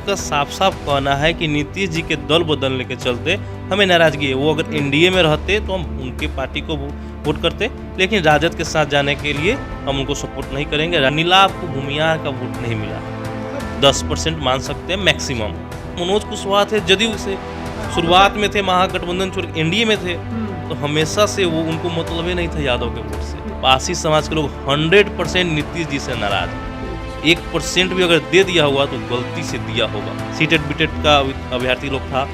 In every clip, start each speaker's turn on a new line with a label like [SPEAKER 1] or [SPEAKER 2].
[SPEAKER 1] का साफ साफ कहना है कि नीतीश जी के दल बदलने के चलते हमें नाराजगी है। वो अगर एनडीए में रहते तो हम उनके पार्टी को वोट करते, लेकिन राजद के साथ जाने के लिए हम उनको सपोर्ट नहीं करेंगे। नीलाभ को भूमियार का वोट नहीं मिला, 10% मान सकते हैं मैक्सिमम। मनोज कुशवाहा थे जदयू से, शुरुआत में थे महागठबंधन छोड़ एनडीए में थे, तो हमेशा से वो उनको मतलब ही नहीं था यादव के वोट से। पासी समाज के लोग 100% नीतीश जी से नाराज हैं। 1% भी अगर दे दिया होगा तो गलती से दिया होगा। सीटेड बीटेड का अभ्यर्थी लोग था,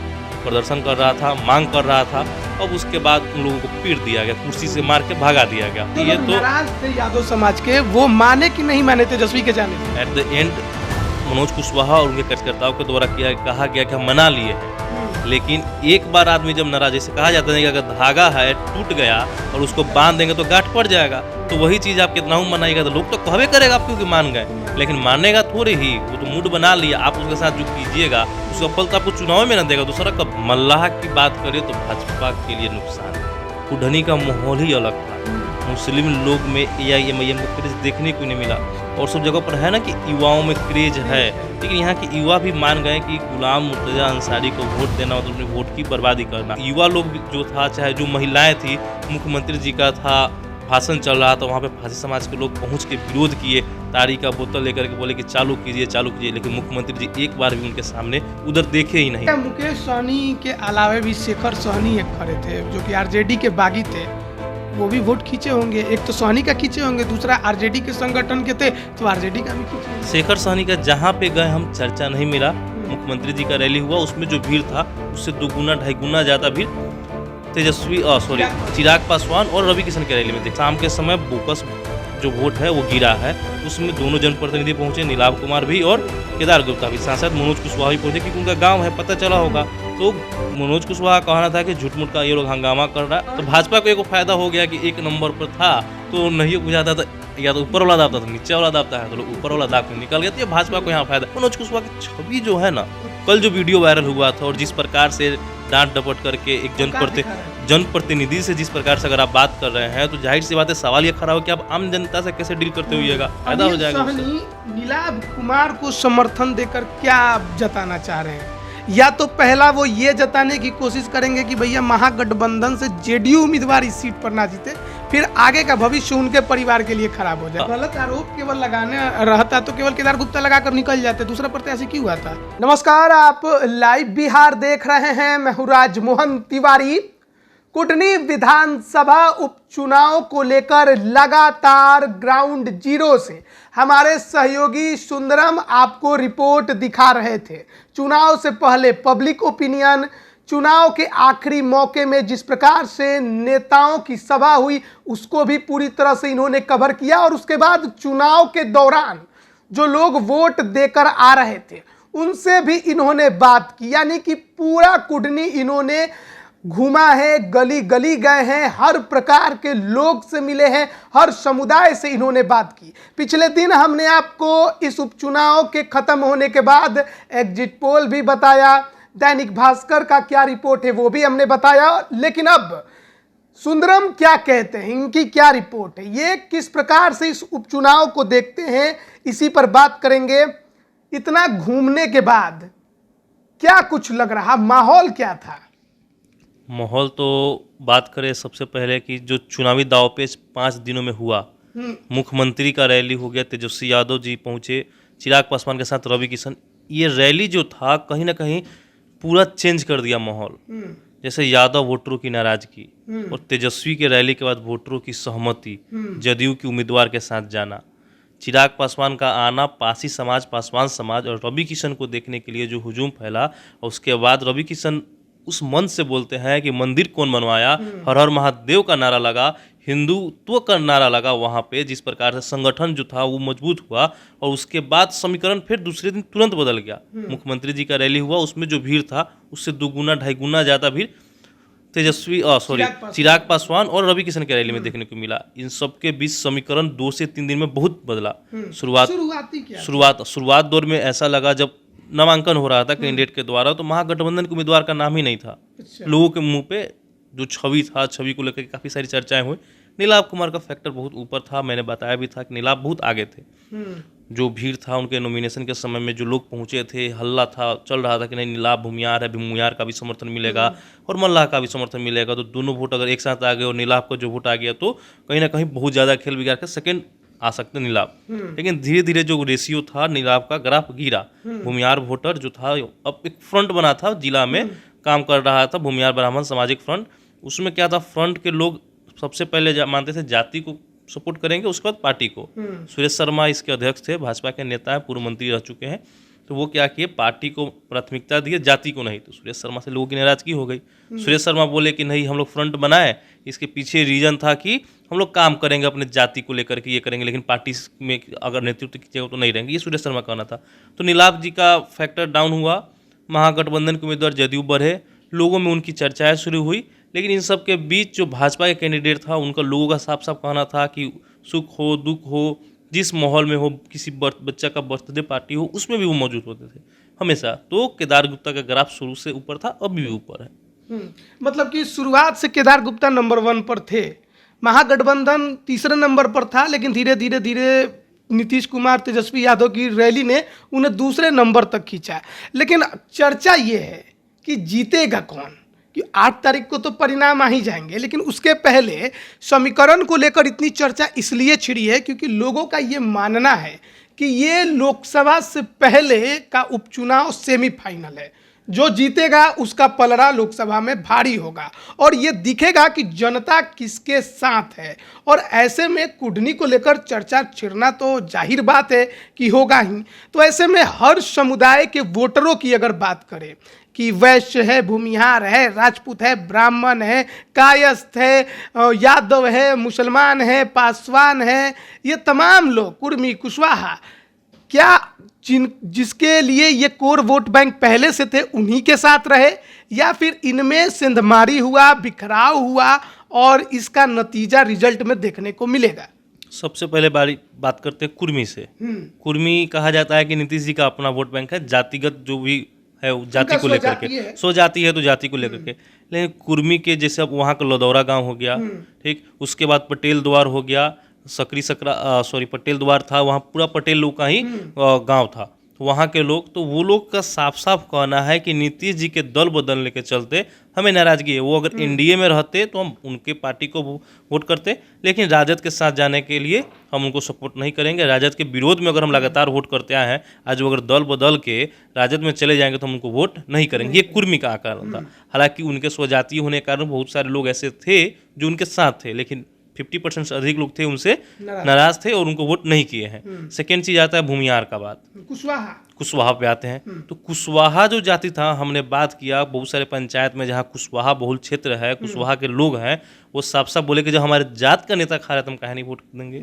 [SPEAKER 1] प्रदर्शन कर रहा था, मांग कर रहा था, अब उसके बाद उन लोगों को पीट दिया गया, कुर्सी से मार के भगा दिया गया।
[SPEAKER 2] ये तो नाराज थे यादव समाज के, वो माने कि नहीं माने तेजस्वी के जाने।
[SPEAKER 1] At the end Manoj Kushwaha और उनके कार्यकर्ताओं के द्वारा कहा गया कि हम मना लिए हैं, लेकिन एक बार आदमी जब नाराज, जैसे कहा जाता है कि अगर धागा है टूट गया और उसको बांध देंगे तो गांठ पड़ जाएगा, तो वही चीज़ आप कितना मनाइएगा तो लोग तो कहवे करेगा आप क्योंकि मान गए, लेकिन मानेगा थोड़े ही। वो तो मूड बना लिया, आप उसके साथ जो कीजिएगा उसका फल तो आपको चुनाव में ना देगा दूसरा। कब मल्लाह की बात करें तो भाजपा के लिए नुकसान है। कुढ़नी का माहौल ही अलग था, मुस्लिम लोग में AIMIM का क्रेज देखने को नहीं मिला। और सब जगह पर है ना कि युवाओं में क्रेज है, लेकिन यहाँ के युवा भी मान गए कि गुलाम मुर्तजा अंसारी को वोट देना मतलब अपने वोट की बर्बादी करना। युवा लोग जो था, चाहे जो महिलाएं थी, मुख्यमंत्री जी का था भाषण चल रहा था, वहाँ पे फांसी समाज के लोग पहुँच के विरोध किए, तारी का बोतल लेकर के बोले कि चालू कीजिए, लेकिन मुख्यमंत्री जी एक बार भी उनके सामने उधर देखे ही नहीं।
[SPEAKER 2] मुकेश सहनी के अलावा भी शेखर सहनी एक खड़े थे जो कि आरजेडी के बागी थे, वो भी वोट खींचे होंगे। एक तो सहनी का खींचे होंगे, दूसरा आरजेडी के संगठन के थे तो आरजेडी का भी खींचे।
[SPEAKER 1] शेखर सहनी का जहाँ पे गए हम चर्चा नहीं मिला। मुख्यमंत्री जी का रैली हुआ, उसमें जो भीड़ था उससे 2 गुना 2.5 गुना ज्यादा भीड़ चिराग पासवान और रवि किशन के रैली में थे। शाम के समय बोकस जो वोट है वो गिरा है, उसमें दोनों जनप्रतिनिधि पहुंचे, नीलाभ कुमार भी और केदार गुप्ता भी। सांसद मनोज कुशवाहा भी पहुंचे क्योंकि उनका गांव है, पता चला होगा। तो मनोज कुशवाहा कहना था कि झूठ मूठ का ये लोग हंगामा कर रहा है। तो भाजपा को एक फायदा हो गया कि एक नंबर पर था तो नहीं बुझाता था, या तो ऊपर वाला दाबता था, नीचे वाला दाबता है, तो लोग ऊपर वाला दाब के निकल गया। तो ये भाजपा को यहाँ फायदा। मनोज कुशवाहा की छवि जो है ना, कल जो वीडियो वायरल हुआ था और जिस प्रकार से डांट डपट करके एक जनप्रतिनिधि से जिस प्रकार से अगर आप बात कर रहे हैं, तो जाहिर सी बात है सवाल ये खड़ा हो कि आप आम जनता से कैसे डील करते हुएगा, फायदा हो जाएगा।
[SPEAKER 2] नीलाभ कुमार को समर्थन देकर क्या जताना चाह रहे हैं? या तो पहला वो ये जताने की कोशिश करेंगे कि भैया महागठबंधन से जेडीयू उम्मीदवार इस सीट पर ना जीते, फिर आगे का भविष्य उनके परिवार के लिए खराब हो जाए। गलत आरोप केवल लगाने रहता तो केवल केदार गुप्ता लगाकर निकल जाते, दूसरा प्रत्याशी क्यों हुआ था? नमस्कार, आप लाइव बिहार देख रहे हैं, मैं हूं राजमोहन तिवारी। कुटनी विधानसभा उपचुनाव को लेकर लगातार ग्राउंड जीरो से हमारे सहयोगी सुंदरम आपको रिपोर्ट दिखा रहे थे। चुनाव से पहले पब्लिक ओपिनियन, चुनाव के आखिरी मौके में जिस प्रकार से नेताओं की सभा हुई उसको भी पूरी तरह से इन्होंने कवर किया, और उसके बाद चुनाव के दौरान जो लोग वोट देकर आ रहे थे उनसे भी इन्होंने बात की। यानी कि पूरा कुटनी इन्होंने घूमा है, गली गली गए हैं, हर प्रकार के लोग से मिले हैं, हर समुदाय से इन्होंने बात की। पिछले दिन हमने आपको इस उपचुनाव के खत्म होने के बाद एग्जिट पोल भी बताया, दैनिक भास्कर का क्या रिपोर्ट है वो भी हमने बताया, लेकिन अब सुंदरम क्या कहते हैं, इनकी क्या रिपोर्ट है, ये किस प्रकार से इस उपचुनाव को देखते हैं, इसी पर बात करेंगे। इतना घूमने के बाद क्या कुछ लग रहा, माहौल क्या था?
[SPEAKER 1] माहौल तो बात करें सबसे पहले कि जो चुनावी दांवपेच 5 दिनों में हुआ, मुख्यमंत्री का रैली हो गया, तेजस्वी यादव जी पहुंचे, चिराग पासवान के साथ रवि किशन, ये रैली जो था कहीं ना कहीं पूरा चेंज कर दिया माहौल। जैसे यादव वोटरों की नाराजगी और तेजस्वी के रैली के बाद वोटरों की सहमति, जदयू के उम्मीदवार के साथ जाना, चिराग पासवान का आना, पासी समाज, पासवान समाज और रवि किशन को देखने के लिए जो हुजूम फैला, और उसके बाद रवि किशन उस मंच से बोलते हैं कि मंदिर कौन बनवाया, हर हर महादेव का नारा लगा, हिंदुत्व का नारा लगा वहाँ पे, जिस प्रकार से संगठन जो था वो मजबूत हुआ। और उसके बाद समीकरण फिर दूसरे दिन तुरंत बदल गया। मुख्यमंत्री जी का रैली हुआ, उसमें जो भीड़ था उससे 2 गुना 2.5 गुना ज़्यादा भीड़ चिराग पासवान और रवि किशन के रैली में देखने को मिला। इन सब के बीच समीकरण 2 से 3 दिन में बहुत बदला। शुरुआत दौर में ऐसा लगा जब नामांकन हो रहा था कैंडिडेट के द्वारा, तो महागठबंधन के उम्मीदवार का नाम ही नहीं था। लोगों के मुंह पे जो छवि था, छवि को लेकर काफ़ी सारी चर्चाएं हुई। नीलाभ कुमार का फैक्टर बहुत ऊपर था। मैंने बताया भी था कि नीलाभ बहुत आगे थे। जो भीड़ था उनके नॉमिनेशन के समय में, जो लोग पहुंचे थे, हल्ला था, चल रहा था कि नहीं नीलाभ भूमियार है, भूमियार का भी समर्थन मिलेगा और मल्लाह का भी समर्थन मिलेगा, तो दोनों वोट अगर एक साथ आ गए और नीलाभ का जो वोट आ गया तो कहीं ना कहीं बहुत ज़्यादा खेल बिगाड़ के सेकेंड आ सकते नीलाभ। लेकिन धीरे धीरे जो रेशियो था नीलाभ का ग्राफ गिरा। भूमियार वोटर जो था अब एक फ्रंट बना था, जिला में काम कर रहा था भूमियार ब्राह्मण सामाजिक फ्रंट। उसमें क्या था, फ्रंट के लोग सबसे पहले मानते थे जाति को सपोर्ट करेंगे, उसके बाद पार्टी को। सुरेश शर्मा इसके अध्यक्ष थे, भाजपा के नेता है, पूर्व मंत्री रह चुके हैं। तो वो क्या किए, पार्टी को प्राथमिकता दिए, जाति को नहीं। तो सुरेश शर्मा से लोगों की नाराजगी हो गई। सुरेश शर्मा बोले कि नहीं, हम लोग फ्रंट बनाए, इसके पीछे रीजन था कि हम लोग काम करेंगे अपने जाति को लेकर के, ये करेंगे, लेकिन पार्टी में अगर नेतृत्व कीजिएगा तो नहीं रहेंगे, ये सुरेश शर्मा का कहना था। तो नीलाभ जी का फैक्टर डाउन हुआ, महागठबंधन के उम्मीदवार जदयू बढ़े, लोगों में उनकी चर्चाएं शुरू हुई। लेकिन इन सब के बीच जो भाजपा के कैंडिडेट था, उनका लोगों का साफ साफ कहना था कि सुख हो दुख हो, जिस माहौल में हो, किसी बच्चा का बर्थडे पार्टी हो, उसमें भी वो मौजूद होते थे हमेशा। तो केदार गुप्ता का ग्राफ शुरू से ऊपर था, अभी भी ऊपर है।
[SPEAKER 2] मतलब कि शुरुआत से केदार गुप्ता नंबर 1 पर थे, महागठबंधन तीसरे नंबर पर था, लेकिन धीरे धीरे धीरे नीतीश कुमार तेजस्वी यादव की रैली ने उन्हें दूसरे नंबर तक खींचा। लेकिन चर्चा ये है कि जीतेगा कौन, कि 8 तारीख को तो परिणाम आ ही जाएंगे, लेकिन उसके पहले समीकरण को लेकर इतनी चर्चा इसलिए छिड़ी है क्योंकि लोगों का ये मानना है कि ये लोकसभा से पहले का उपचुनाव सेमीफाइनल है। जो जीतेगा उसका पलड़ा लोकसभा में भारी होगा और ये दिखेगा कि जनता किसके साथ है। और ऐसे में कुढ़नी को लेकर चर्चा छिड़ना तो जाहिर बात है कि होगा ही। तो ऐसे में हर समुदाय के वोटरों की अगर बात करें कि वैश्य है, भूमिहार है, राजपूत है, ब्राह्मण है, कायस्थ है, यादव है, मुसलमान है, पासवान है, ये तमाम लोग, कुर्मी, कुशवाहा, क्या जिसके लिए ये कोर वोट बैंक पहले से थे उन्हीं के साथ रहे, या फिर इनमें सेंधमारी हुआ, बिखराव हुआ और इसका नतीजा रिजल्ट में देखने को मिलेगा?
[SPEAKER 1] सबसे पहले बात करते हैं कुर्मी से। कुर्मी कहा जाता है कि नीतीश जी का अपना वोट बैंक है, जातिगत जो भी है जाति को लेकर के, सो जाति है तो जाति को लेकर के। लेकिन कुर्मी के जैसे अब वहाँ का लदौरा गांव हो गया, ठीक, उसके बाद पटेल द्वार हो गया, पटेल द्वार था, वहाँ पूरा पटेल लोग का ही गांव था। वहाँ के लोग, तो वो लोग का साफ साफ कहना है कि नीतीश जी के दल बदलने के चलते हमें नाराजगी है। वो अगर एनडीए में रहते तो हम उनके पार्टी को वोट करते, लेकिन राजद के साथ जाने के लिए हम उनको सपोर्ट नहीं करेंगे। राजद के विरोध में अगर हम लगातार वोट करते आए हैं, आज वो अगर दल बदल के राजद में चले जाएंगे तो हम उनको वोट नहीं करेंगे। ये कुर्मी का आकलन था। हालांकि उनके स्वजातीय होने के कारण बहुत सारे लोग ऐसे थे जो उनके साथ थे, लेकिन 50% से अधिक लोग थे उनसे नाराज थे और उनको वोट नहीं किए हैं। सेकेंड चीज आता है भूमियार का बात, कुशवाहा पे आते हैं। तो कुशवाहा जो जाति था, हमने बात किया बहुत सारे पंचायत में जहाँ कुशवाहा बहुल क्षेत्र है, कुशवाहा के लोग हैं, वो साफ साफ बोले कि जब हमारे जात का नेता खा रहा है तो हम काहे नहीं वोट देंगे।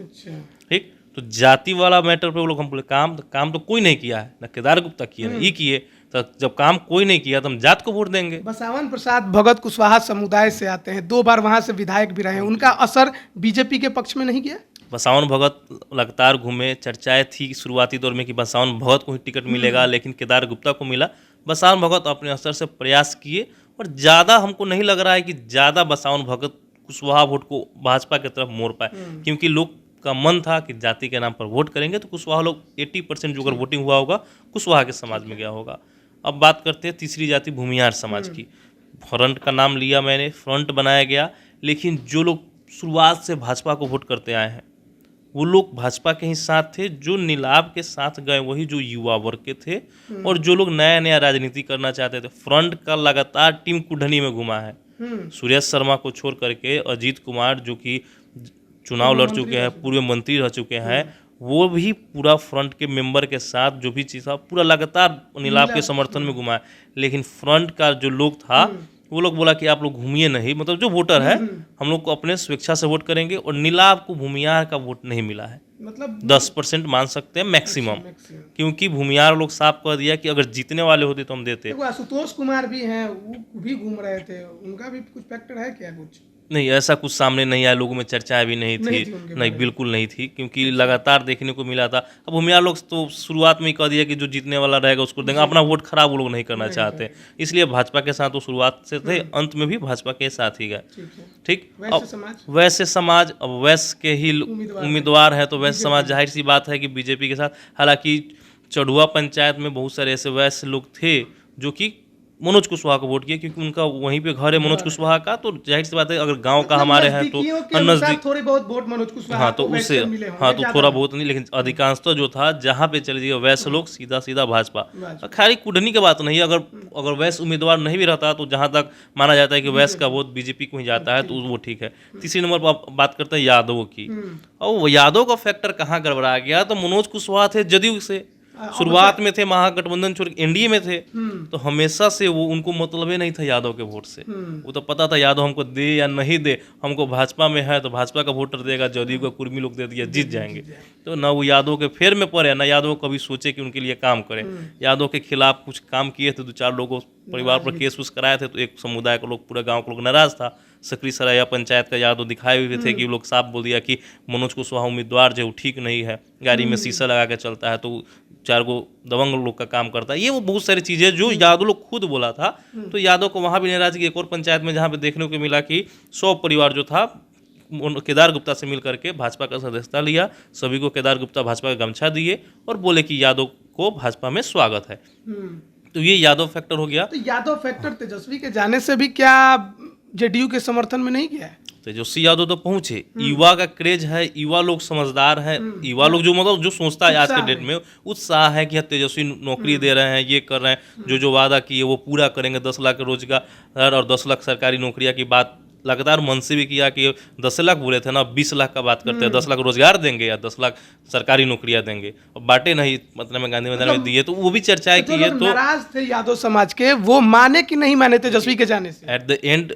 [SPEAKER 1] ठीक, तो जाति वाला मैटर पे वो लोग हम बोले काम तो कोई नहीं किया है, ना केदार गुप्ता किए ना ये किए, तो जब काम कोई नहीं किया तो हम जात को वोट देंगे।
[SPEAKER 2] बसावन प्रसाद भगत कुशवाहा समुदाय से आते हैं, 2 बार वहां से विधायक भी रहे हैं, उनका असर बीजेपी के पक्ष में नहीं किया?
[SPEAKER 1] बसावन भगत लगातार घूमे, चर्चाएं थी शुरुआती दौर में कि बसावन भगत को ही टिकट मिलेगा, लेकिन केदार गुप्ता को मिला। बसावन भगत अपने असर से प्रयास किए और ज़्यादा हमको नहीं लग रहा है कि ज़्यादा बसावन भगत कुशवाहा वोट को भाजपा की तरफ मोड़ पाए, क्योंकि लोग का मन था कि जाति के नाम पर वोट करेंगे तो कुशवाहा लोग 80% जो अगर वोटिंग हुआ होगा कुशवाहा के समाज में गया होगा। अब बात करते हैं तीसरी जाति भूमिहार समाज की। फ्रंट का नाम लिया मैंने, फ्रंट बनाया गया, लेकिन जो लोग शुरुआत से भाजपा को वोट करते आए हैं वो लोग भाजपा के ही साथ थे। जो नीलाभ के साथ गए वही जो युवा वर्ग के थे और जो लोग नया नया राजनीति करना चाहते थे। फ्रंट का लगातार टीम कुढ़नी में घुमा है। सुरेश शर्मा को छोड़ करके अजीत कुमार जो कि चुनाव लड़ चुके हैं, पूर्व मंत्री रह चुके हैं, वो भी पूरा फ्रंट के मेंबर के साथ जो भी चीज़ था पूरा लगातार नीलाभ के समर्थन में घुमाया। लेकिन फ्रंट का जो लोग था वो लोग बोला कि आप लोग घूमिए नहीं, मतलब जो वोटर है हम लोग को अपने स्वेच्छा से वोट करेंगे, और नीलाभ को भूमियार का वोट नहीं मिला है। मतलब 10% मान सकते हैं मैक्सिमम, क्योंकि भूमियार लोग साफ कह दिया कि अगर जीतने वाले होते तो हम देते।
[SPEAKER 2] आशुतोष कुमार भी हैं, वो भी घूम रहे थे, उनका भी कुछ फैक्टर है क्या? कुछ
[SPEAKER 1] नहीं, ऐसा कुछ सामने नहीं आया, लोगों में चर्चाएं भी नहीं
[SPEAKER 2] नहीं
[SPEAKER 1] थी।
[SPEAKER 2] थी उनके
[SPEAKER 1] नहीं,
[SPEAKER 2] बारे में।
[SPEAKER 1] बिल्कुल नहीं थी, क्योंकि लगातार देखने को मिला था। अब भूमियार लोग तो शुरुआत में ही कह दिया कि जो जीतने वाला रहेगा उसको देंगे, अपना वोट खराब वो लोग नहीं करना
[SPEAKER 2] नहीं
[SPEAKER 1] चाहते, इसलिए भाजपा के साथ वो शुरुआत से थे, अंत में भी भाजपा के साथ ही गए।
[SPEAKER 2] ठीक है।
[SPEAKER 1] ठीक।
[SPEAKER 2] वैश्य
[SPEAKER 1] अब
[SPEAKER 2] समाज
[SPEAKER 1] वैश्य समाज, अब वैश्य के ही उम्मीदवार है, तो वैश्य समाज जाहिर सी बात है कि बीजेपी के साथ। हालांकि चढ़ुआ पंचायत में बहुत सारे ऐसे वैश्य लोग थे जो कि मनोज कुशवाहा को वोट किए, क्योंकि उनका वहीं पे घर है मनोज कुशवाहा का, तो जाहिर सी बात है अगर गांव का हमारे हैं तो
[SPEAKER 2] नजदीकियों के अनुसार
[SPEAKER 1] नजदीक।
[SPEAKER 2] थोड़े बहुत वोट मनोज कुशवाहा
[SPEAKER 1] हाँ, तो
[SPEAKER 2] को
[SPEAKER 1] उससे,
[SPEAKER 2] वैश्य मिले
[SPEAKER 1] हाँ,
[SPEAKER 2] होंगे,
[SPEAKER 1] तो
[SPEAKER 2] ज्यादा
[SPEAKER 1] थोड़ा
[SPEAKER 2] नहीं।
[SPEAKER 1] बहुत नहीं, लेकिन अधिकांशतः जो था जहाँ पे चले जाइए वैश्य लोग सीधा सीधा भाजपा।
[SPEAKER 2] भाजपा।
[SPEAKER 1] खाली कुटनी की बात नहीं है, अगर अगर वैश्य उम्मीदवार नहीं भी रहता तो जहाँ तक माना जाता है कि वैश्य का वोट बीजेपी को ही जाता है, तो वो ठीक है। तीसरी नंबर पर आप बात करते हैं यादवों की, और वो यादव का फैक्टर कहाँ गड़बड़ा गया, तो मनोज कुशवाहा थे जदयू से, शुरुआत में थे, महागठबंधन छोड़ के एनडीए में थे, तो हमेशा से वो उनको मतलब ही नहीं था यादव के वोट से। वो तो पता था यादव हमको दे या नहीं दे, हमको भाजपा में है तो भाजपा का वोटर देगा, जदयू का कुर्मी लोग दे दिया, जीत जाएंगे। तो ना वो यादव के फेर में पड़े, ना यादव कभी सोचे कि उनके लिए काम करें। यादव के खिलाफ कुछ काम किए थे, 2-4 लोगों परिवार पर केस उस कराए थे, तो एक समुदाय का लोग, पूरा गाँव का लोग नाराज था। सकरी सराया पंचायत का यादव दिखाए हुए थे कि लोग साफ बोल दिया कि मनोज कुशवाहा उम्मीदवार जो ठीक नहीं है, गाड़ी में शीशा लगा के चलता है, तो 4 गो दबंग लोग का काम करता है। ये वो बहुत सारी चीज़ें जो यादव लोग खुद बोला था, तो यादव को वहाँ भी नाराजगी। एक और पंचायत में जहाँ पे देखने को मिला कि 100 परिवार जो था केदार गुप्ता से मिल करके भाजपा का सदस्यता लिया, सभी को केदार गुप्ता भाजपा का गमछा दिए और बोले कि यादव को भाजपा में स्वागत है। तो ये यादव फैक्टर हो गया।
[SPEAKER 2] तो यादव फैक्टर तेजस्वी के जाने से भी क्या जेडीयू के समर्थन में नहीं गया है?
[SPEAKER 1] तेजस्वी यादव तो पहुंचे, युवा का क्रेज है, युवा लोग समझदार है, युवा लोग जो मतलब जो सोचता है आज के डेट में, उत्साह है कि तेजस्वी नौकरी दे रहे हैं, ये कर रहे हैं, जो वादा किए वो पूरा करेंगे, 10 लाख रोजगार और 10 लाख सरकारी नौकरियां की बात लगातार मन से भी किया कि 10 लाख बोले थे ना, 20 लाख का बात करते हैं, 10 लाख रोजगार देंगे या 10 लाख सरकारी नौकरियां देंगे, और बांटे नहीं, मतलब में गांधी मैदान में दिए, तो वो भी चर्चाएं की है। तो
[SPEAKER 2] नाराज थे यादव समाज के, वो माने कि नहीं माने तेजस्वी के जाने से?
[SPEAKER 1] At the end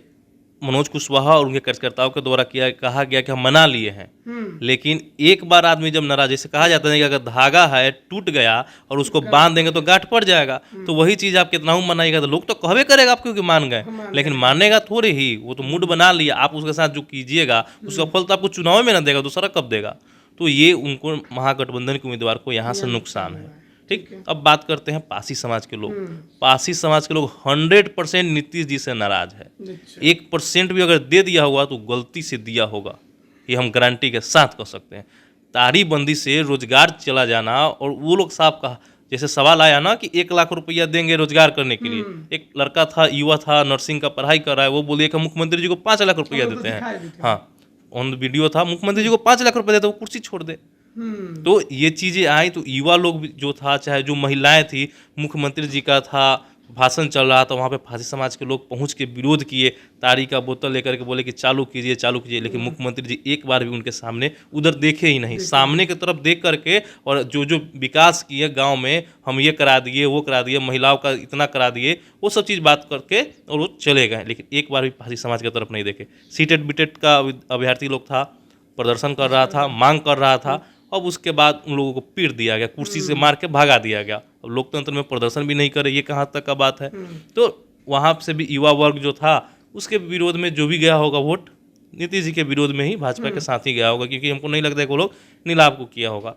[SPEAKER 1] Manoj Kushwaha और उनके कार्यकर्ताओं के द्वारा कहा गया कि हम मना लिए हैं, लेकिन एक बार आदमी जब नाराज, जैसे कहा जाता है कि अगर धागा है टूट गया और उसको बांध देंगे तो गांठ पड़ जाएगा, तो वही चीज आप कितना मनाइएगा तो लोग तो कहवे करेगा आप क्योंकि मान गए, लेकिन मानेगा थोड़े ही, वो तो मूड बना लिया, आप उसके साथ जो कीजिएगा उसका फल तो आपको चुनाव में ना देगा, दूसरा कब देगा। तो ये उनको महागठबंधन के उम्मीदवार को यहाँ से नुकसान है। ठीक, अब बात करते हैं पासी समाज के लोग। पासी समाज के लोग 100% नीतीश जी से नाराज है। 1% भी अगर दे दिया होगा तो गलती से दिया होगा, ये हम गारंटी के साथ कह सकते हैं। तारीबंदी से रोजगार चला जाना, और वो लोग साफ कहा, जैसे सवाल आया ना कि 1 लाख रुपया देंगे रोजगार करने के लिए, एक लड़का था, युवा था, नर्सिंग का पढ़ाई कर रहा है, वो बोलिए कि मुख्यमंत्री जी को 5 लाख रुपया देते हैं। हाँ, ऑन वीडियो था, मुख्यमंत्री जी को 5 लाख रुपया देते, वो कुर्सी छोड़ दे। तो ये चीजें आई, तो युवा लोग जो था, चाहे जो महिलाएं थी, मुख्यमंत्री जी का था भाषण चल रहा था, वहाँ पे फांसी समाज के लोग पहुँच के विरोध किए, तारी का बोतल लेकर के बोले कि चालू कीजिए चालू कीजिए, लेकिन मुख्यमंत्री जी एक बार भी उनके सामने उधर देखे ही नहीं, सामने की तरफ देख करके, और जो जो विकास किए गांव में, हम ये करा दिए वो करा दिए, महिलाओं का इतना करा दिए, वो सब चीज़ बात करके और वो चले गए, लेकिन एक बार भी फांसी समाज की तरफ नहीं देखे। सीटेट बीटेट का अभ्यर्थी लोग था, प्रदर्शन कर रहा था, मांग कर रहा था, अब उसके बाद उन लोगों को पीट दिया गया, कुर्सी से मार के भगा दिया गया। अब लोकतंत्र में प्रदर्शन भी नहीं करे, ये कहाँ तक का बात है। तो वहाँ से भी युवा वर्ग जो था, उसके विरोध में जो भी गया होगा वोट, नीतीश जी के विरोध में ही भाजपा के साथ ही गया होगा, क्योंकि हमको नहीं लगता है कि वो लोग नीलाभ को किया होगा।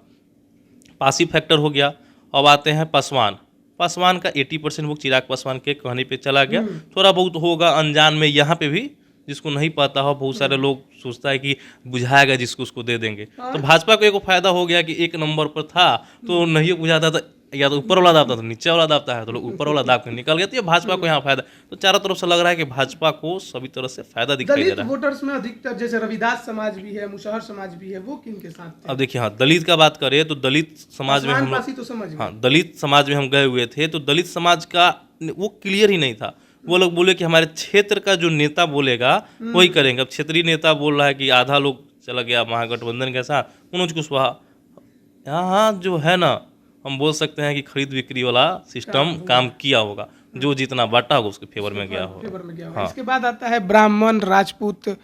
[SPEAKER 1] पासी फैक्टर हो गया। अब आते हैं पासवान। पासवान का 80% वो चिराग पासवान के कहने पे चला गया, थोड़ा बहुत होगा अनजान में, यहाँ पे भी जिसको नहीं पता हो, बहुत सारे लोग सोचता है कि बुझाएगा जिसको उसको दे देंगे। तो भाजपा को एक फायदा हो गया कि एक नंबर पर था तो नहीं बुझाता था, या तो ऊपर वाला दाबता था, नीचे वाला दाबता है तो लोग ऊपर वाला दाब के निकल गया, तो ये भाजपा को यहाँ फायदा। तो चारों तरफ से लग रहा है कि भाजपा को सभी तरह से फायदा दिखाई दे रहा है।
[SPEAKER 2] वोटर्स में अधिकतर जैसे रविदास समाज भी है, मुसहर समाज भी है, वो किन के साथ थे?
[SPEAKER 1] अब देखिए, हाँ, दलित का बात करें तो दलित समाज में हम, हाँ, दलित समाज में हम गए हुए थे, तो दलित समाज का वो क्लियर ही नहीं था। वो लोग बोले कि हमारे क्षेत्र का जो नेता बोलेगा वही करेंगे। अब क्षेत्रीय नेता बोल रहा है कि आधा लोग चला गया महागठबंधन के साथ, मनोज कुशवाहा, यहाँ जो है ना, हम बोल सकते हैं कि खरीद बिक्री वाला सिस्टम काम किया होगा, जो जितना बांटा होगा उसके फेवर में गया होगा।
[SPEAKER 2] हाँ। इसके बाद आता है ब्राह्मण राजपूत।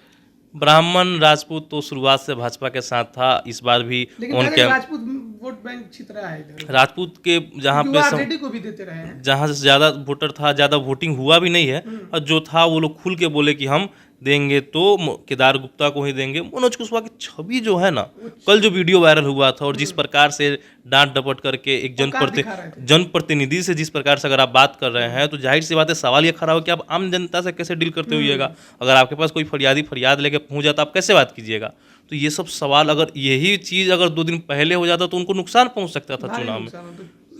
[SPEAKER 1] ब्राह्मण राजपूत तो शुरुआत से भाजपा के साथ था, इस बार भी
[SPEAKER 2] उनके राजपूत वोट बैंक छितरा है इधर।
[SPEAKER 1] राजपूत के जहाँ पे
[SPEAKER 2] को भी देते रहे हैं,
[SPEAKER 1] जहाँ से ज्यादा वोटर था, ज्यादा वोटिंग हुआ भी नहीं है, और जो था वो लोग खुल के बोले कि हम देंगे तो केदार गुप्ता को ही देंगे। मनोज कुशवाहा की छवि जो है ना, कल जो वीडियो वायरल हुआ था और जिस प्रकार से डांट डपट करके एक जनप्रतिनिधि से जिस प्रकार से अगर आप बात कर रहे हैं, तो जाहिर सी बात है सवाल ये खड़ा हो कि आप आम जनता से कैसे डील करते होइएगा। अगर आपके पास कोई फरियाद लेके पहुंच जाता, आप कैसे बात कीजिएगा। तो ये सब सवाल, अगर यही चीज़ अगर 2 दिन पहले हो जाता तो उनको नुकसान पहुंच सकता था चुनाव में।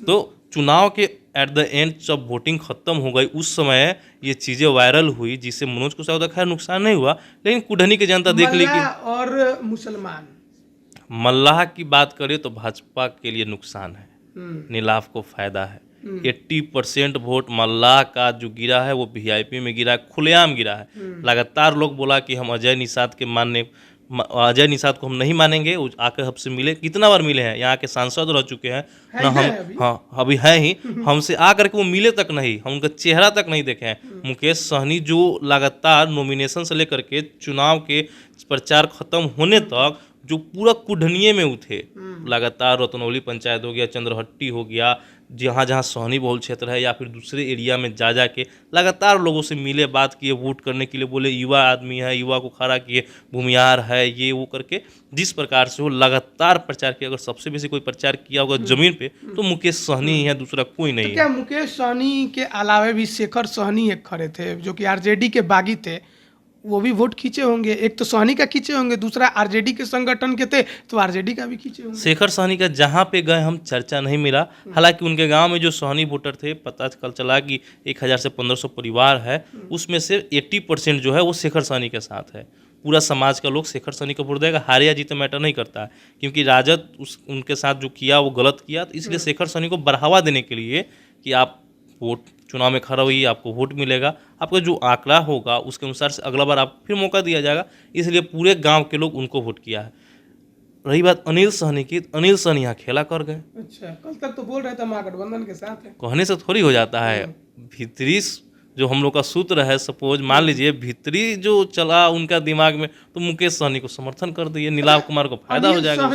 [SPEAKER 1] तो चुनाव के एट द एंड जब वोटिंग खत्म हो गई, उस समय ये चीज़ें वायरल हुई, जिससे मनोज कुशवाहा का खैर नुकसान नहीं हुआ, लेकिन कुढ़नी की जनता देख ली कि
[SPEAKER 2] और मुसलमान
[SPEAKER 1] मल्लाह की बात करें तो भाजपा के लिए नुकसान है, नीलाव को फायदा है। 80% वोट मल्लाह का जो गिरा है वो वीआईपी में गिरा है, खुलेआम गिरा है। लगातार लोग बोला कि हम अजय निषाद को हम नहीं मानेंगे, आकर हमसे मिले, कितना बार मिले हैं, यहाँ के सांसद रह चुके हैं ना हम, हाँ अभी है ही, हमसे आकर के वो मिले तक नहीं, हम उनका चेहरा तक नहीं देखे हैं। मुकेश सहनी जो लगातार नॉमिनेशन से लेकर के चुनाव के प्रचार खत्म होने तक जो पूरा कुढ़निये में उठे, लगातार रतनौली पंचायत हो गया, चंद्रहट्टी हो गया, जहाँ जहाँ सोहनी बहुल क्षेत्र है या फिर दूसरे एरिया में जा के लगातार लोगों से मिले, बात किए, वोट करने के लिए बोले, युवा आदमी है, युवा को खड़ा किए, भूमियार है, ये वो करके जिस प्रकार से वो लगातार प्रचार किया। अगर सबसे बेसी कोई प्रचार किया होगा जमीन पे तो मुकेश सहनी ही है, दूसरा कोई नहीं है।
[SPEAKER 2] क्या मुकेश सहनी के अलावा भी शेखर सहनी एक खड़े थे जो कि आरजेडी के बागी थे, वो भी वोट खींचे होंगे। एक तो सहनी का खींचे होंगे, दूसरा आरजेडी के संगठन के थे तो आरजेडी का भी खींचे होंगे।
[SPEAKER 1] शेखर सहनी का जहाँ पे गए हम चर्चा नहीं मिला। हालांकि उनके गांव में जो सहनी वोटर थे, पता कल चला कि 1000 से 1500 परिवार है, उसमें से 80% जो है वो शेखर सहनी के साथ है। पूरा समाज का लोग शेखर सहनी को वोट देगा। हारे या जीते मैटर नहीं करता है, क्योंकि राजद उनके साथ जो किया वो गलत किया। तो इसलिए शेखर सहनी को बढ़ावा देने के लिए कि आप वोट चुनाव में खड़ा हुई, आपको वोट मिलेगा, आपका जो आंकड़ा होगा उसके अनुसार से अगला बार आप फिर मौका दिया जाएगा, इसलिए पूरे गांव के लोग उनको वोट किया है। रही बात अनिल सहनी की, अनिल सहनी यहाँ खेला कर गए।
[SPEAKER 2] अच्छा, कल तक तो बोल रहे थे महागठबंधन के साथ है।
[SPEAKER 1] कहने से थोड़ी हो जाता है। भीतरी जो हम लोग का सूत्र है, सपोज मान लीजिए भीतरी जो चला उनका दिमाग में, तो मुकेश सहनी को समर्थन कर दिए, नीलाव कुमार को फायदा हो जाएगा।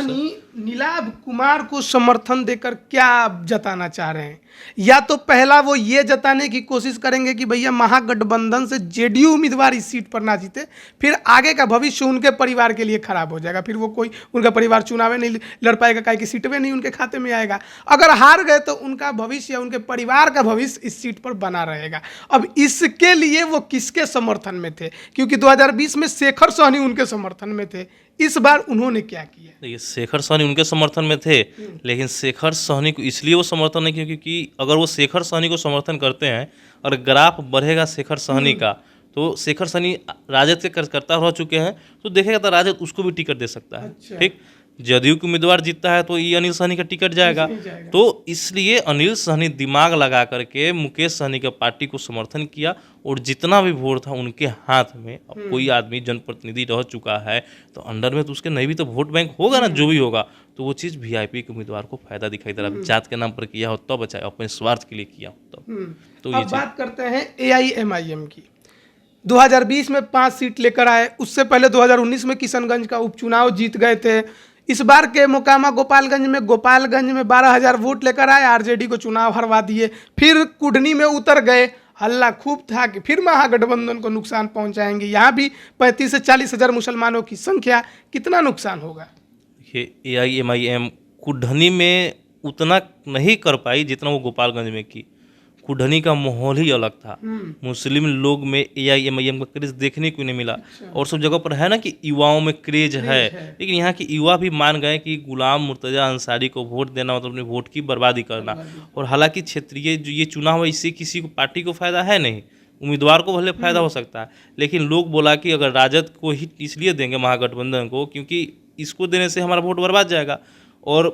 [SPEAKER 2] नीलाव कुमार को समर्थन देकर क्या जताना चाह रहे हैं? या तो पहला वो ये जताने की कोशिश करेंगे कि भैया महागठबंधन से जेडीयू उम्मीदवार इस सीट पर ना जीते, फिर आगे का भविष्य उनके परिवार के लिए खराब हो जाएगा, फिर वो कोई उनका परिवार चुनाव नहीं लड़ पाएगा, काहे की सीटें नहीं उनके खाते में आएगा। अगर हार गए तो उनका भविष्य या उनके परिवार का भविष्य इस सीट पर बना रहेगा। अब इसके लिए वो किसके समर्थन में थे? क्योंकि 2020 में शेखर सहनी उनके समर्थन में थे, इस बार उन्होंने क्या किया?
[SPEAKER 1] देखिए, शेखर सहनी उनके समर्थन में थे, लेकिन शेखर सहनी को इसलिए वो समर्थन नहीं किया क्योंकि अगर वो शेखर सहनी को समर्थन करते हैं और ग्राफ बढ़ेगा शेखर सहनी का, तो शेखर सहनी राजद के कार्यकर्ता रह चुके हैं, तो देखेगा तो राजद उसको भी टिकट दे सकता है।
[SPEAKER 2] अच्छा।
[SPEAKER 1] ठीक, जदयू के उम्मीदवार जीतता है तो ये अनिल सहनी का टिकट जाएगा। तो इसलिए अनिल सहनी दिमाग लगा करके मुकेश सहनी के पार्टी को समर्थन किया, और जितना भी वोट था उनके हाथ में। अब कोई आदमी जनप्रतिनिधि रह चुका है तो अंडर में तो उसके नहीं भी तो वोट बैंक होगा ना, जो भी होगा, तो वो चीज़ वीआईपी के उम्मीदवार को फायदा दिखाई दे रहा है। जात के नाम पर किया हो तब अच्छा, अपने स्वार्थ के लिए किया हो तब। तो ये
[SPEAKER 2] बात करते हैं AIMIM की। 2020 में 5 सीट लेकर आए, उससे पहले 2019 में किशनगंज का उपचुनाव जीत गए थे। इस बार के मोकामा गोपालगंज में 12,000 वोट लेकर आए, आरजेडी को चुनाव हरवा दिए। फिर कुढ़नी में उतर गए, हल्ला खूब था कि फिर महागठबंधन को नुकसान पहुंचाएंगे। यहाँ भी 35 से 40 हज़ार मुसलमानों की संख्या, कितना नुकसान होगा?
[SPEAKER 1] देखिए, AIMIM कुढ़नी में उतना नहीं कर पाई जितना वो गोपालगंज में की। कुढ़नी का माहौल ही अलग था। मुस्लिम लोग में AIMIM का क्रेज देखने को नहीं मिला।
[SPEAKER 2] अच्छा।
[SPEAKER 1] और सब जगह पर है ना कि युवाओं में क्रेज है, लेकिन यहाँ के युवा भी मान गए कि गुलाम मुर्तजा अंसारी को वोट देना मतलब अपने वोट की बर्बादी करना। और हालांकि क्षेत्रीय जो ये चुनाव है, इससे किसी को पार्टी को फायदा है नहीं, उम्मीदवार को भले फायदा हो सकता है, लेकिन लोग बोला कि अगर राजद को ही इसलिए देंगे महागठबंधन को क्योंकि इसको देने से हमारा वोट बर्बाद जाएगा। और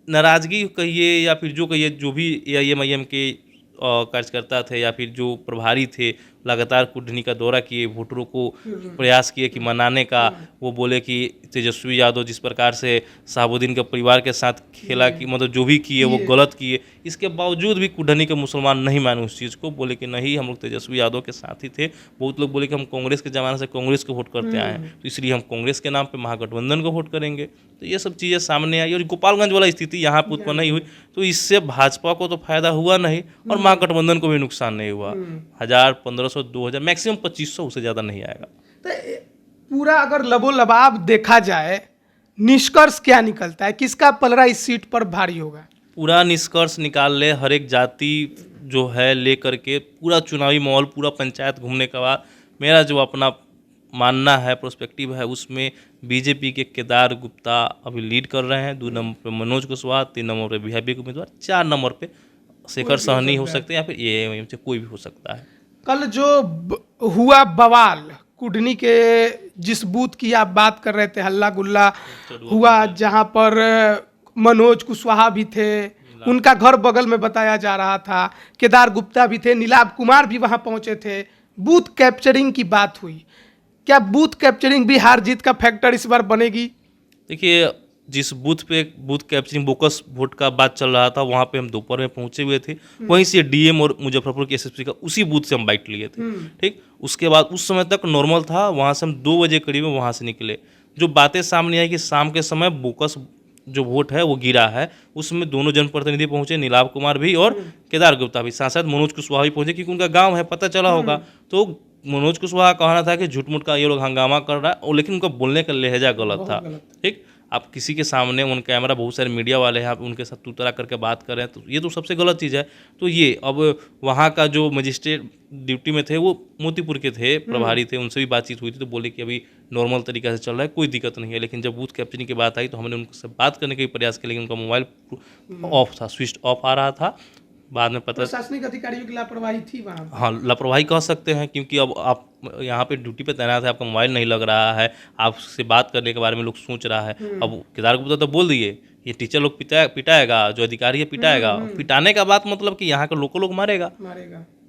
[SPEAKER 1] नाराज़गी कहिए या फिर जो कहिए, जो भी AIMIM के कार्यकर्ता थे या फिर जो प्रभारी थे, लगातार कुढ़नी का दौरा किए, वोटरों को प्रयास किए कि मनाने का। वो बोले कि तेजस्वी यादव जिस प्रकार से शहाबुद्दीन के परिवार के साथ खेला कि मतलब जो भी किए वो गलत किए, इसके बावजूद भी कुढ़नी के मुसलमान नहीं माने उस चीज़ को, बोले कि नहीं हम लोग तेजस्वी यादव के साथ ही थे। बहुत लोग बोले कि हम कांग्रेस के ज़माने से कांग्रेस को वोट करते आए हैं, तो इसलिए हम कांग्रेस के नाम पर महागठबंधन को वोट करेंगे। तो ये सब चीज़ें सामने आई और गोपालगंज वाला स्थिति यहाँ पर उत्पन्न नहीं हुई, तो इससे भाजपा को तो फायदा हुआ नहीं और महागठबंधन को भी नुकसान नहीं हुआ। 1000, 1500, 2000, मैक्सिमम 2500, उससे ज़्यादा नहीं आएगा।
[SPEAKER 2] तो पूरा अगर लबोलबाब देखा जाए, निष्कर्ष क्या निकलता है, किसका पलड़ा इस सीट पर भारी होगा?
[SPEAKER 1] पूरा निष्कर्ष निकाल ले, हर एक जाति जो है ले करके पूरा चुनावी माहौल, पूरा पंचायत घूमने के बाद मेरा जो अपना मानना है, प्रोस्पेक्टिव है, उसमें बीजेपी के केदार गुप्ता अभी लीड कर रहे हैं। 2 नंबर पे मनोज कुशवाहा, 3 नंबर पे वीआईपी के उम्मीदवार, 4 नंबर पे शेखर सहनी हो सकते हैं या फिर एआईएमआईएम से कोई भी हो सकता है।
[SPEAKER 2] कल जो हुआ बवाल कुडनी के जिस बूथ की आप बात कर रहे थे, हल्ला गुल्ला हुआ, जहां पर मनोज कुशवाहा भी थे, उनका घर बगल में बताया जा रहा था, केदार गुप्ता भी थे, नीलाभ कुमार भी वहां पहुंचे थे, बूथ कैप्चरिंग की बात हुई। क्या बूथ कैप्चरिंग भी हार जीत का फैक्टर इस बार बनेगी?
[SPEAKER 1] देखिए, जिस बूथ पे बूथ कैप्चरिंग बोकस वोट का बात चल रहा था, वहाँ पे हम दोपहर में पहुंचे हुए थे। वहीं से डीएम और मुजफ्फरपुर के एसएसपी का उसी बूथ से हम बाइट लिए थे। ठीक, उसके बाद उस समय तक नॉर्मल था, वहाँ से हम 2 बजे करीब में वहाँ से निकले। जो बातें सामने आई कि शाम के समय बोकस जो वोट है वो गिरा है, उसमें दोनों जनप्रतिनिधि पहुंचे, नीलाभ कुमार भी और केदार गुप्ता भी, साथ साथ मनोज कुशवाहा भी पहुंचे, क्योंकि उनका गाँव है, पता चला होगा। तो मनोज कुशवाहा का कहना था कि झूठ मूठ का ये लोग हंगामा कर रहा है, और लेकिन उनका बोलने का लहजा गलत था। ठीक, आप किसी के सामने ऑन कैमरा, बहुत सारे मीडिया वाले हैं, आप उनके साथ तू तरा करके बात कर रहे हैं, तो ये तो सबसे गलत चीज़ है। तो ये अब वहाँ का जो मजिस्ट्रेट ड्यूटी में थे, वो मोतीपुर के थे, प्रभारी थे, उनसे भी बातचीत हुई थी, तो बोले कि अभी नॉर्मल तरीका से चल रहा है, कोई दिक्कत नहीं है। लेकिन जब बूथ कैप्चरिंग की बात आई तो हमने उनसे बात करने का भी प्रयास किया, लेकिन उनका मोबाइल ऑफ था, स्विच ऑफ आ रहा था। बाद में पता,
[SPEAKER 2] प्रशासनिक अधिकारियों की लापरवाही थी वहाँ।
[SPEAKER 1] हाँ, लापरवाही कह सकते हैं, क्योंकि अब आप यहाँ पे ड्यूटी पे तैनात है, आपका मोबाइल नहीं लग रहा है, आपसे बात करने के बारे में लोग सोच रहा है। अब केदार गुप्ता तो बोल दिए ये टीचर लोग पिटाएगा, जो अधिकारी है पिटाएगा, पिटाने का बात मतलब कि यहाँ का लोकल लोग मारेगा।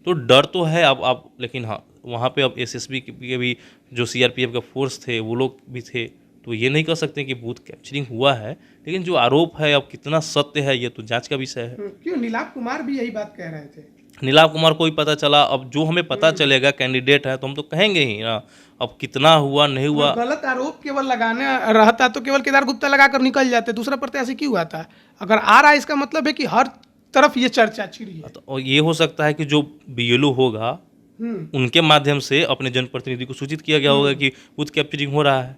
[SPEAKER 1] तो डर तो है अब लेकिन हाँ, वहाँ पे अब एसएसबी के भी जो सीआरपीएफ का फोर्स थे वो लोग भी थे, तो ये नहीं कह सकते कि बूथ कैप्चरिंग हुआ है। लेकिन जो आरोप है अब कितना सत्य है ये तो जांच का विषय है।
[SPEAKER 2] क्यों नीलाभ कुमार भी यही बात कह रहे थे?
[SPEAKER 1] नीलाभ कुमार को ही पता चला, अब जो हमें पता चलेगा, कैंडिडेट है तो हम तो कहेंगे ही ना। अब कितना हुआ नहीं हुआ,
[SPEAKER 2] गलत आरोप केवल लगाने रहता तो केवल केदार गुप्ता लगाकर निकल जाते, दूसरा प्रत्याशी क्यों आता? अगर आ रहा है इसका मतलब है कि हर तरफ ये चर्चा छिड़ी है।
[SPEAKER 1] तो ये हो सकता है कि जो बीएलओ होगा उनके माध्यम से अपने जनप्रतिनिधि को सूचित किया गया होगा कि बूथ कैप्चरिंग हो रहा है।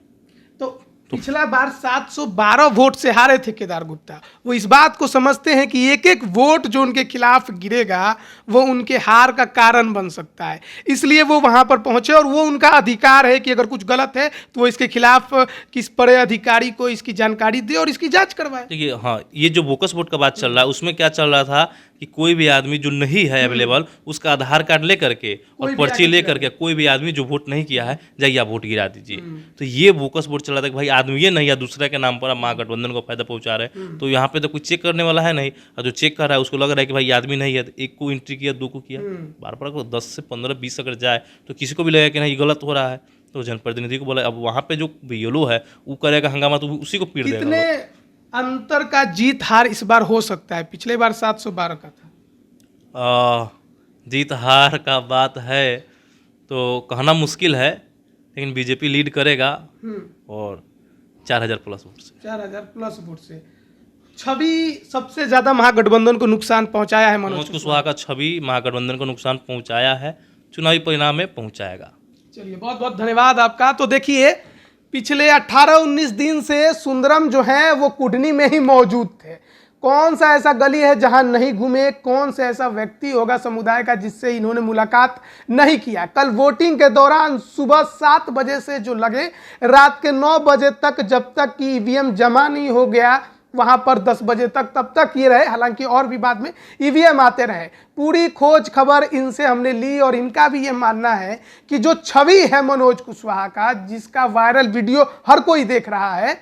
[SPEAKER 2] तो पिछला बार 712 वोट से हारे थे केदार गुप्ता। वो इस बात को समझते हैं कि एक एक वोट जो उनके खिलाफ गिरेगा वो उनके हार का कारण बन सकता है, इसलिए वो वहां पर पहुंचे, और वो उनका अधिकार है कि अगर कुछ गलत है तो वो इसके खिलाफ किस बड़े अधिकारी को इसकी जानकारी दे और इसकी जांच करवाए।
[SPEAKER 1] देखिए, हाँ, ये जो बोकस वोट का बात चल रहा है उसमें क्या चल रहा था कि कोई भी आदमी जो नहीं है अवेलेबल, उसका आधार कार्ड ले करके और पर्ची ले करके, कोई भी आदमी जो वोट नहीं किया है जाइए आप वोट गिरा दीजिए। तो ये बोकस वोट चल रहा था कि भाई आदमी ये नहीं या दूसरे के नाम पर आप महागठबंधन को फायदा पहुंचा रहे हैं। तो यहाँ पे तो कोई चेक करने वाला है नहीं, और जो चेक कर रहा है उसको लग रहा है कि भाई आदमी नहीं है, तो 1 को एंट्री किया, 2 को किया, बार बार 10 से 15 20 अगर जाए तो किसी को भी लगेगा कि नहीं गलत हो रहा है। तो जनप्रतिनिधि को बोला, अब वहाँ पे जो बीएलओ है वो करेगा हंगामा तो उसी को पीट देगा।
[SPEAKER 2] कितने अंतर का जीत हार इस बार हो सकता है? पिछले बार 712 का था।
[SPEAKER 1] जीत हार का बात है तो कहना मुश्किल है, लेकिन बीजेपी लीड करेगा और 4000 प्लस वोट से।
[SPEAKER 2] 4000 प्लस वोट से। छवि सबसे ज्यादा महागठबंधन को नुकसान पहुंचाया है
[SPEAKER 1] मनोज कुशवाहा का, छवि महागठबंधन को नुकसान पहुंचाया है, चुनावी परिणाम में पहुंचाएगा।
[SPEAKER 2] चलिए, बहुत बहुत धन्यवाद आपका। तो देखिए, पिछले 18-19 दिन से सुंदरम जो है वो कुडनी में ही मौजूद थे। कौन सा ऐसा गली है जहां नहीं घूमे, कौन सा ऐसा व्यक्ति होगा समुदाय का जिससे इन्होंने मुलाकात नहीं किया। कल वोटिंग के दौरान सुबह 7 बजे से जो लगे रात के 9 बजे तक, जब तक कि ईवीएम जमा नहीं हो गया, वहां पर 10 बजे तक, तब तक ये रहे। हालांकि और भी बाद में ईवीएम आते रहे। पूरी खोज खबर इनसे हमने ली और इनका भी ये मानना है कि जो छवि है मनोज कुशवाहा का, जिसका वायरल वीडियो हर कोई देख रहा है,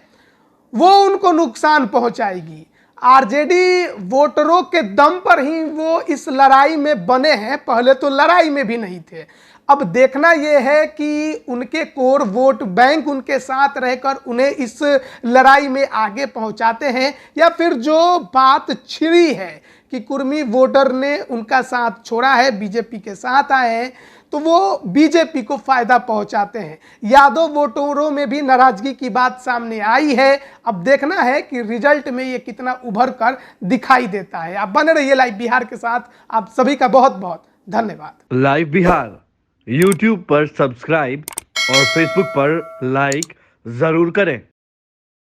[SPEAKER 2] वो उनको नुकसान पहुंचाएगी। आरजेडी वोटरों के दम पर ही वो इस लड़ाई में बने हैं, पहले तो लड़ाई में भी नहीं थे। अब देखना यह है कि उनके कोर वोट बैंक उनके साथ रहकर उन्हें इस लड़ाई में आगे पहुंचाते हैं, या फिर जो बात छिड़ी है कि कुर्मी वोटर ने उनका साथ छोड़ा है, बीजेपी के साथ आए हैं, तो वो बीजेपी को फायदा पहुंचाते हैं। यादव वोटरों में भी नाराजगी की बात सामने आई है। अब देखना है कि रिजल्ट में ये कितना उभर कर दिखाई देता है। आप बने रहिए लाइव बिहार के साथ। आप सभी का बहुत बहुत धन्यवाद।
[SPEAKER 3] लाइव बिहार YouTube पर सब्सक्राइब और फेसबुक पर लाइक जरूर करें।